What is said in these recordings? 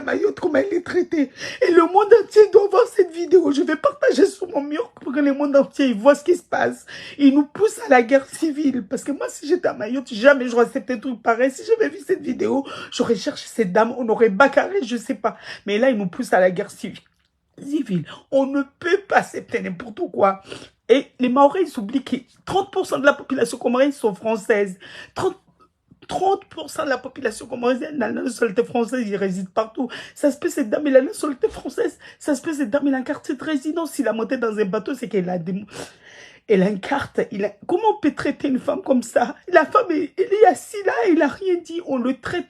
à Mayotte, comment elle est traitée. Et le monde entier doit voir cette vidéo. Je vais partager sur mon mur pour que le monde entier voit ce qui se passe. Ils nous poussent à la guerre civile. Parce que moi, si j'étais à Mayotte, jamais j'aurais accepté un truc pareil. Si j'avais vu cette vidéo, j'aurais cherché cette dame, on aurait bagarré, je sais pas. Mais là, ils nous poussent à la guerre civile. On ne peut pas accepter n'importe quoi. Et les Mahorais, ils s'oublient que 30% de la population comorienne sont françaises. 30% de la population comorienne, la nationalité française, ils résident partout. Ça se peut, cette dame, elle a la nationalité française. Ça se peut, cette dame, elle a un quartier de résidence. S'il a monté dans un bateau, c'est qu'elle a des... Elle a une carte. Comment on peut traiter une femme comme ça? La femme, elle est assise là, elle n'a rien dit. On le traite,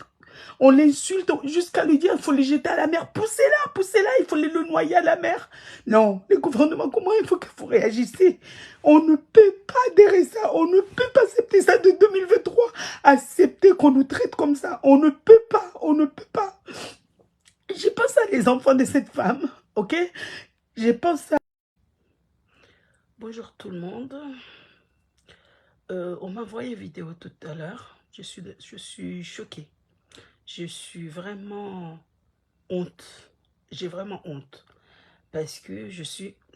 on l'insulte jusqu'à lui dire il faut les jeter à la mer. Poussez-la, il faut le noyer à la mer. Non, le gouvernement, comment il faut que vous réagissiez? On ne peut pas adhérer ça. On ne peut pas accepter ça de 2023. Accepter qu'on nous traite comme ça. On ne peut pas, on ne peut pas. Je pense à les enfants de cette femme, ok? Je pense à... Bonjour tout le monde. On m'a envoyé une vidéo tout à l'heure. Je suis choquée. Je suis vraiment honte. J'ai vraiment honte. Parce que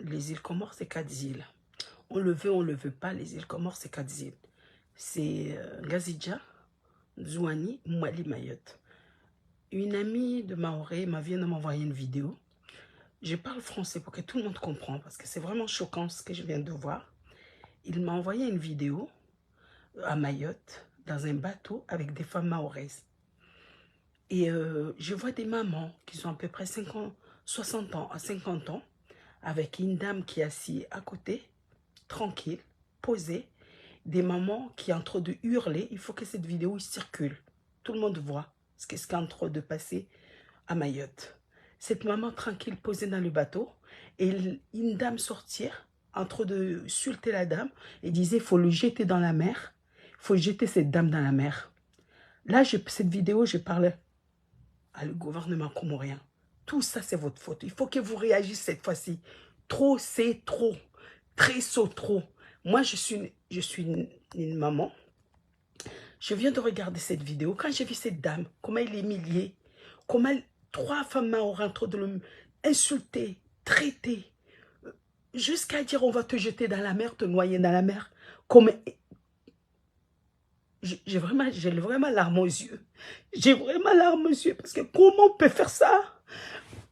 les îles Comores, c'est 4 îles. On le veut pas, les îles Comores, c'est 4 îles. C'est Ngazidja, Zouani, Mouali, Mayotte. Une amie de Maoré vient de m'envoyer une vidéo. Je parle français pour que tout le monde comprenne, parce que c'est vraiment choquant ce que je viens de voir. Il m'a envoyé une vidéo à Mayotte, dans un bateau avec des femmes maoraises. Et je vois des mamans qui sont à peu près 60 ans à 50 ans, avec une dame qui est assise à côté, tranquille, posée. Des mamans qui sont en train de hurler. Il faut que cette vidéo circule. Tout le monde voit ce qui est en train de passer à Mayotte. Cette maman tranquille posée dans le bateau, et une dame sortir, en train de insulter la dame, et disait il faut le jeter dans la mer. Il faut jeter cette dame dans la mer. Là, cette vidéo, je parlais à le gouvernement comorien. Tout ça, c'est votre faute. Il faut que vous réagissiez cette fois-ci. Trop, c'est trop. Très trop. Moi, je suis une maman. Je viens de regarder cette vidéo. Quand j'ai vu cette dame, comment elle est humiliée, comment 3 femmes maorais en train de l'insulter, traiter, jusqu'à dire on va te jeter dans la mer, te noyer dans la mer. Comme... J'ai vraiment larmes aux yeux. J'ai vraiment larmes aux yeux. Parce que comment on peut faire ça?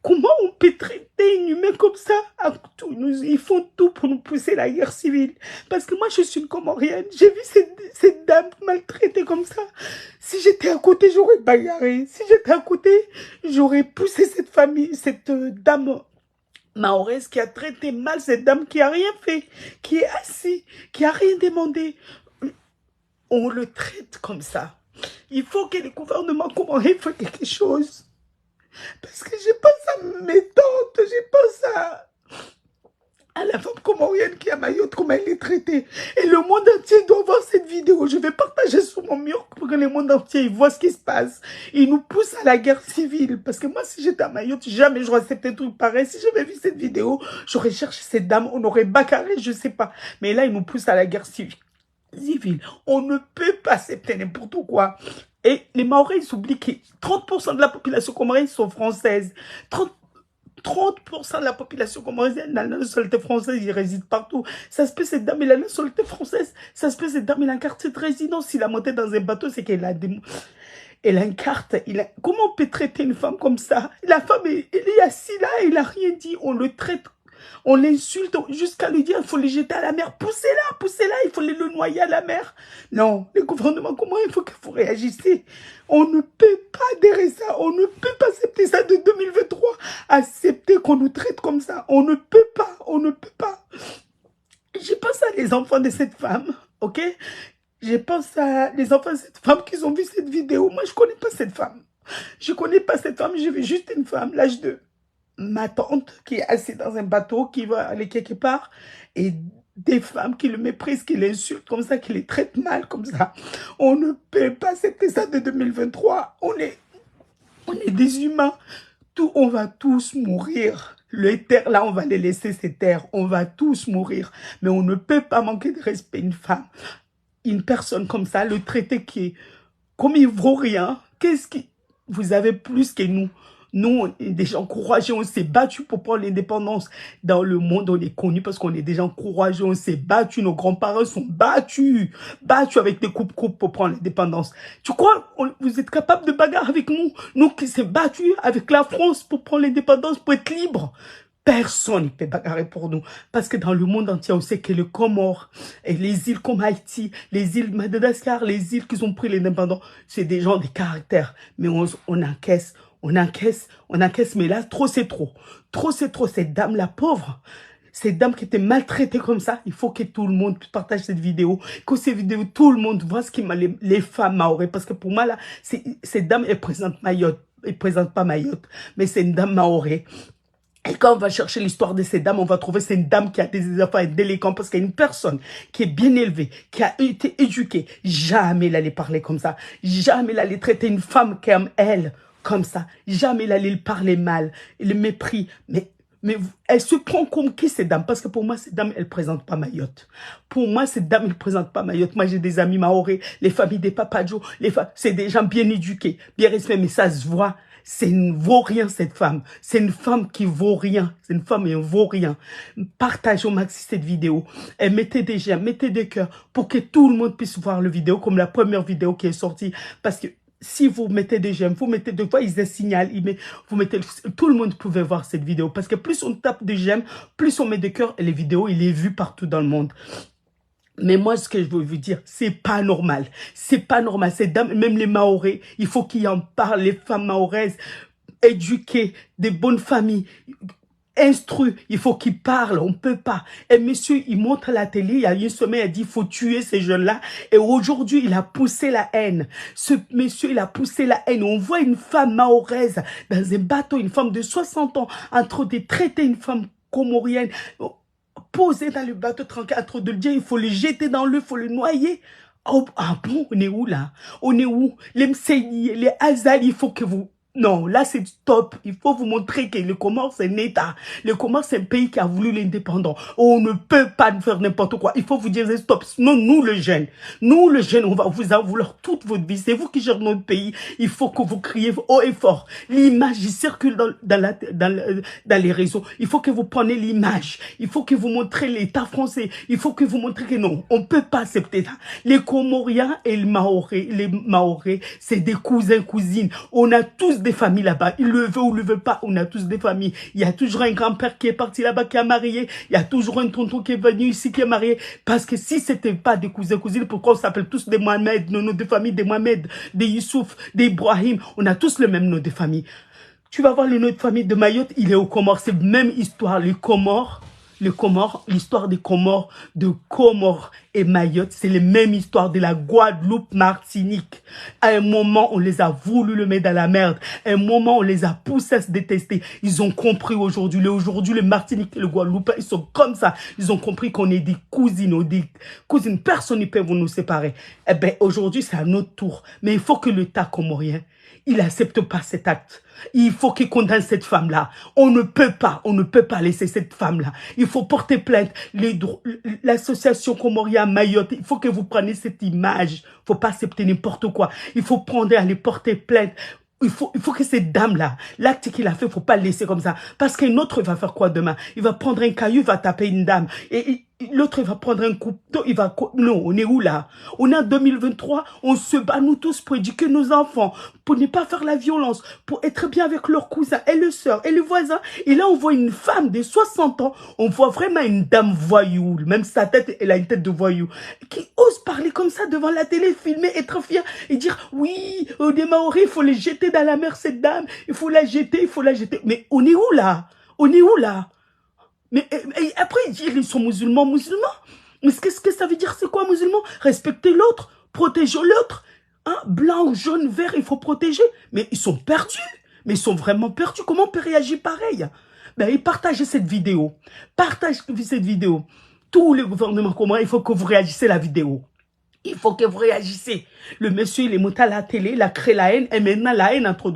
Comment on peut traiter un humain comme ça? Ils font tout pour nous pousser la guerre civile. Parce que moi, je suis une Comorienne. J'ai vu cette dame maltraitée comme ça. Si j'étais à côté, j'aurais bagarré. Si j'étais à côté, j'aurais poussé cette famille, cette dame mahoraise qui a traité mal cette dame qui a rien fait, qui est assise, qui a rien demandé. On le traite comme ça. Il faut que le gouvernement comorien fasse quelque chose. Parce que je pense à mes tantes, je pense à la femme comorienne qui est à Mayotte, comment elle est traitée. Et le monde entier doit voir cette vidéo. Je vais partager sur mon mur pour que le monde entier voit ce qui se passe. Ils nous poussent à la guerre civile. Parce que moi, si j'étais à Mayotte, jamais j'aurais accepté un truc pareil. Si j'avais vu cette vidéo, j'aurais cherché cette dame, on aurait bagarré, je sais pas. Mais là, ils nous poussent à la guerre civile. On ne peut pas accepter n'importe quoi. Et les Mahorais, ils s'oublient que 30% de la population comorienne sont françaises. 30% de la population comorienne, la nationalité française, ils résident partout. Ça se peut, cette dame, elle a la nationalité française. Ça se peut, cette dame, elle a un quartier de résidence. S'il a monté dans un bateau, c'est qu'elle a des... Elle a une carte. Comment on peut traiter une femme comme ça? La femme, elle est assise là, elle n'a rien dit. On le traite, on l'insulte jusqu'à lui dire il faut les jeter à la mer. Poussez-la, il faut le noyer à la mer. Non, le gouvernement, comment il faut que vous réagissiez? On ne peut pas adhérer ça. On ne peut pas accepter ça de 2023. Accepter qu'on nous traite comme ça. On ne peut pas, on ne peut pas. Je pense à les enfants de cette femme, ok? Je pense à les enfants de cette femme qui ont vu cette vidéo. Moi, je ne connais pas cette femme. Je ne connais pas cette femme. J'ai vu juste une femme, l'âge de ma tante, qui est assise dans un bateau, qui va aller quelque part. Et des femmes qui le méprisent, qui l'insultent comme ça, qui les traitent mal comme ça. On ne peut pas accepter ça de 2023. On est des humains. On va tous mourir. Les terres, là, on va les laisser, ces terres. On va tous mourir. Mais on ne peut pas manquer de respect une femme. Une personne comme ça, le traité qui est comme il vaut rien, vous avez plus que nous. Nous, on est des gens courageux, on s'est battus pour prendre l'indépendance. Dans le monde, on est connus parce qu'on est des gens courageux, on s'est battus, nos grands-parents sont battus avec des coupes-coupes pour prendre l'indépendance. Tu crois, vous êtes capable de bagarrer avec nous? Nous qui s'est battus avec la France pour prendre l'indépendance, pour être libres. Personne ne peut bagarrer pour nous. Parce que dans le monde entier, on sait que les Comores et les îles comme Haïti, les îles Madagascar, les îles qui ont pris l'indépendance, c'est des gens de caractère. Mais on encaisse, mais là, trop c'est trop. Trop c'est trop. Cette dame, la pauvre, cette dame qui était maltraitée comme ça, il faut que tout le monde partage cette vidéo, que ces vidéos, tout le monde voit ce qui m'a les femmes maoraises. Parce que pour moi, là, cette dame, elle présente Mayotte. Elle présente pas Mayotte, mais c'est une dame maoraise. Et quand on va chercher l'histoire de ces dames, on va trouver c'est une dame qui a des enfants délinquants parce qu'il y a une personne qui est bien élevée, qui a été éduquée. Jamais elle allait parler comme ça. Jamais elle allait traiter une femme comme elle comme ça. Jamais elle allait parler mal, le mépris. Mais elle se prend comme qui cette dame? Parce que pour moi, cette dame, elle ne présente pas Mayotte. Pour moi, cette dame, elle ne présente pas Mayotte. Moi, j'ai des amis maorais, les familles des Papadjo, c'est des gens bien éduqués, bien respectés, mais ça se voit. C'est ne vaut rien, cette femme. C'est une femme qui vaut rien. C'est une femme et elle vaut rien. Partagez au maxi cette vidéo. Et mettez des j'aime, mettez des cœurs pour que tout le monde puisse voir la vidéo comme la première vidéo qui est sortie. Parce que si vous mettez des j'aime, vous mettez des fois, ils se signalent, vous mettez, tout le monde pouvait voir cette vidéo. Parce que plus on tape des j'aime, plus on met des cœurs et les vidéos, il est vu partout dans le monde. Mais moi, ce que je veux vous dire, c'est pas normal. C'est pas normal. Ces dames, même les Maorais, il faut qu'ils en parlent. Les femmes maoraises, éduquées, des bonnes familles, instruits, il faut qu'ils parlent. On peut pas. Et monsieur, il montre à la télé, il y a une semaine, il a dit, il faut tuer ces jeunes-là. Et aujourd'hui, il a poussé la haine. Ce monsieur, il a poussé la haine. On voit une femme mahoraise dans un bateau, une femme de 60 ans, en train de traiter une femme comorienne, posé dans le bateau tranquille, entre de le dire, il faut le jeter dans l'eau, il faut le noyer. Oh, ah bon, on est où là? On est où? Les Mseni, les Azali, il faut que vous... Non, là c'est stop. Il faut vous montrer que le Comore c'est un État. Le Comore c'est un pays qui a voulu l'indépendance. On ne peut pas faire n'importe quoi. Il faut vous dire stop. Sinon nous les jeunes, on va vous en vouloir toute votre vie. C'est vous qui gérez notre pays. Il faut que vous criez haut et fort. L'image il circule dans les réseaux. Il faut que vous preniez l'image. Il faut que vous montrez l'État français. Il faut que vous montrez que non, on ne peut pas accepter ça. Les Comoriens et les Maorais, c'est des cousins, cousines. On a tous des familles là-bas. Il le veut ou le veut pas, on a tous des familles. Il y a toujours un grand-père qui est parti là-bas, qui a marié. Il y a toujours un tonton qui est venu ici, qui est marié. Parce que si c'était pas des cousins, cousines, pourquoi on s'appelle tous des Mohamed, nos noms de famille, des Mohamed, des Youssouf, des Ibrahim. On a tous le même nom de famille. Tu vas voir le nom de famille de Mayotte, il est au Comores. C'est la même histoire. L'histoire des Comores, et Mayotte, c'est la même histoire de la Guadeloupe, Martinique. À un moment, on les a voulu le mettre dans la merde. À un moment, on les a poussés à se détester. Ils ont compris aujourd'hui. Aujourd'hui, les Martiniques et le Guadeloupe, ils sont comme ça. Ils ont compris qu'on est des cousines, Personne ne peut nous séparer. Eh ben, aujourd'hui, c'est à notre tour. Mais il faut que l'État comorien, il n'accepte pas cet acte. Il faut qu'il condamne cette femme-là. On ne peut pas laisser cette femme-là. Il faut porter plainte. L'association Comoria Mayotte, il faut que vous preniez cette image. Il ne faut pas accepter n'importe quoi. Il faut prendre, aller porter plainte. Il faut que cette dame-là, l'acte qu'il a fait, il ne faut pas le laisser comme ça. Parce qu'un autre, il va faire quoi demain? Il va prendre un caillou, il va taper une dame. Et l'autre, il va prendre un couteau, il va... Non, on est où là? On est en 2023, on se bat nous tous pour éduquer nos enfants, pour ne pas faire la violence, pour être bien avec leurs cousins et leurs sœurs et les voisins. Et là, on voit une femme de 60 ans, on voit vraiment une dame voyou, même sa tête, elle a une tête de voyou, qui ose parler comme ça devant la télé, filmer, être fière et dire, oui, des Maoris, il faut les jeter dans la mer, cette dame, il faut la jeter. Mais on est où là? Mais et après, ils disent ils sont musulmans. Mais qu'est-ce que ça veut dire? C'est quoi musulman? Respecter l'autre, protéger l'autre. Hein? Blanc, jaune, vert, il faut protéger. Mais ils sont perdus. Mais ils sont vraiment perdus. Comment on peut réagir pareil? Ben, partagez cette vidéo. Partagez cette vidéo. Tous les gouvernements communs, il faut que vous réagissez à la vidéo. Il faut que vous réagissez. Le monsieur, il est monté à la télé, il a créé la haine, et maintenant la haine entre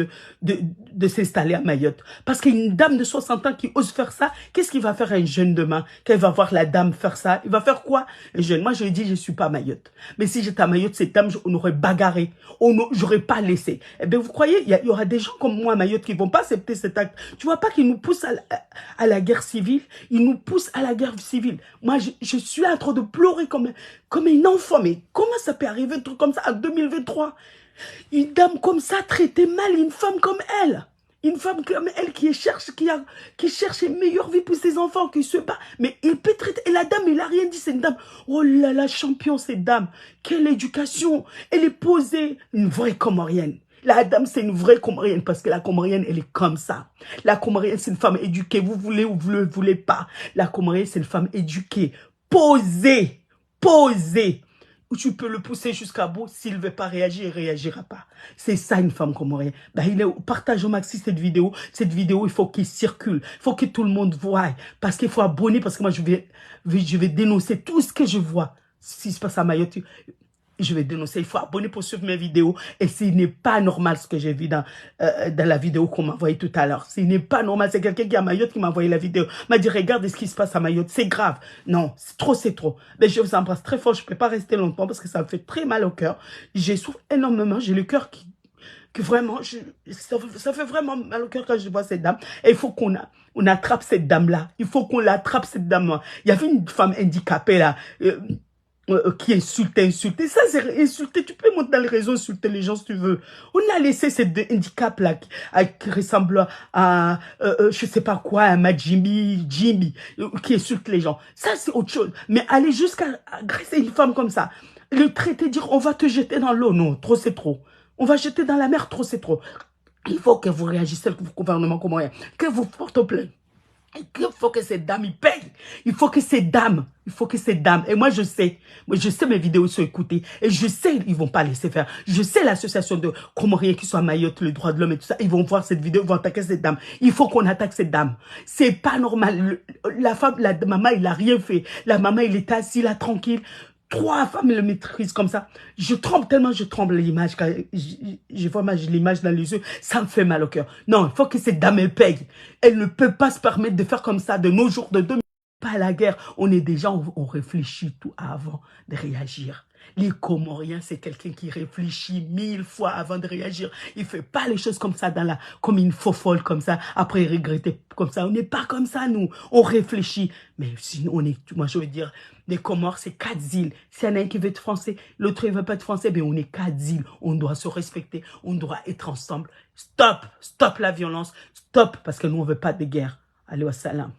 de s'installer à Mayotte. Parce qu'une dame de 60 ans qui ose faire ça, qu'est-ce qu'il va faire un jeune demain? Quand il va voir la dame faire ça, il va faire quoi? Un jeune, moi je lui dis, je ne suis pas à Mayotte. Mais si j'étais à Mayotte, cette dame, on aurait bagarré. J'aurais pas laissé. Eh bien, vous croyez, il y aura des gens comme moi à Mayotte qui vont pas accepter cet acte. Tu vois pas qu'ils nous poussent à la guerre civile? Ils nous poussent à la guerre civile. Moi, je suis là en train de pleurer comme un enfant. Mais comment ça peut arriver un truc comme ça en 2023? Une dame comme ça traitait mal une femme comme elle. Une femme comme elle qui cherche une meilleure vie pour ses enfants, qui se bat. Mais il peut traiter... Et la dame, il n'a rien dit, c'est une dame. Oh là là, champion, cette dame. Quelle éducation. Elle est posée. Une vraie Comorienne. La dame, c'est une vraie Comorienne parce que la Comorienne, elle est comme ça. La Comorienne, c'est une femme éduquée. Vous voulez ou vous ne le voulez pas. La Comorienne, c'est une femme éduquée. Posée. Posée. Où tu peux le pousser jusqu'à bout. S'il ne veut pas réagir, il ne réagira pas. C'est ça une femme comorienne. Partage au maxi cette vidéo. Cette vidéo, il faut qu'il circule. Il faut que tout le monde voie. Parce qu'il faut abonner. Parce que moi, je vais dénoncer tout ce que je vois. Ce qui se passe à Mayotte, je vais dénoncer. Il faut abonner pour suivre mes vidéos. Et ce n'est pas normal ce que j'ai vu dans la vidéo qu'on m'a envoyée tout à l'heure. Ce n'est pas normal. C'est quelqu'un qui est à Mayotte qui m'a envoyé la vidéo. M'a dit, regarde ce qui se passe à Mayotte. C'est grave. Non, c'est trop, c'est trop. Mais je vous embrasse très fort. Je ne peux pas rester longtemps parce que ça me fait très mal au cœur. J'ai souffert énormément. J'ai le cœur que vraiment, ça fait vraiment mal au cœur quand je vois cette dame. Et il faut qu'on attrape cette dame-là. Il faut qu'on l'attrape, cette dame-là. Il y avait une femme handicapée là. Qui insultait. Ça, c'est insulter. Tu peux monter dans les réseaux, insulter les gens si tu veux. On a laissé ces deux handicaps-là qui ressemblent à, je sais pas quoi, à Jimmy, qui insulte les gens. Ça, c'est autre chose. Mais aller jusqu'à agresser une femme comme ça, le traiter, dire on va te jeter dans l'eau, non, trop c'est trop. On va jeter dans la mer, trop c'est trop. Il faut que vous réagissez, le gouvernement comorien, que vous portez plainte. Il faut que ces dames, ils payent. Il faut que ces dames. Et moi, je sais mes vidéos sont écoutées. Et je sais, ils vont pas laisser faire. Je sais l'association de Comoriens qui sont à Mayotte, le droit de l'homme et tout ça. Ils vont voir cette vidéo, ils vont attaquer cette dame. Il faut qu'on attaque cette dame. C'est pas normal. La maman, il a rien fait. La maman, il était assis là, tranquille. 3 femmes le maîtrisent comme ça. Je tremble tellement, je tremble l'image. Quand je vois l'image dans les yeux, ça me fait mal au cœur. Non, il faut que cette dame elle paye. Elle ne peut pas se permettre de faire comme ça de nos jours, de 2000. Pas à la guerre. On est des gens, on réfléchit tout avant de réagir. Les Comoriens, c'est quelqu'un qui réfléchit 1000 fois avant de réagir. Il ne fait pas les choses comme ça, comme une faux folle comme ça, après regretter comme ça. On n'est pas comme ça, nous. On réfléchit. Mais sinon, moi je veux dire, les Comores, c'est 4 îles. S'il y en a un qui veut être français, l'autre ne veut pas être français, mais on est 4 îles. On doit se respecter. On doit être ensemble. Stop la violence. Stop, parce que nous, on ne veut pas de guerre. Allez, wassalam.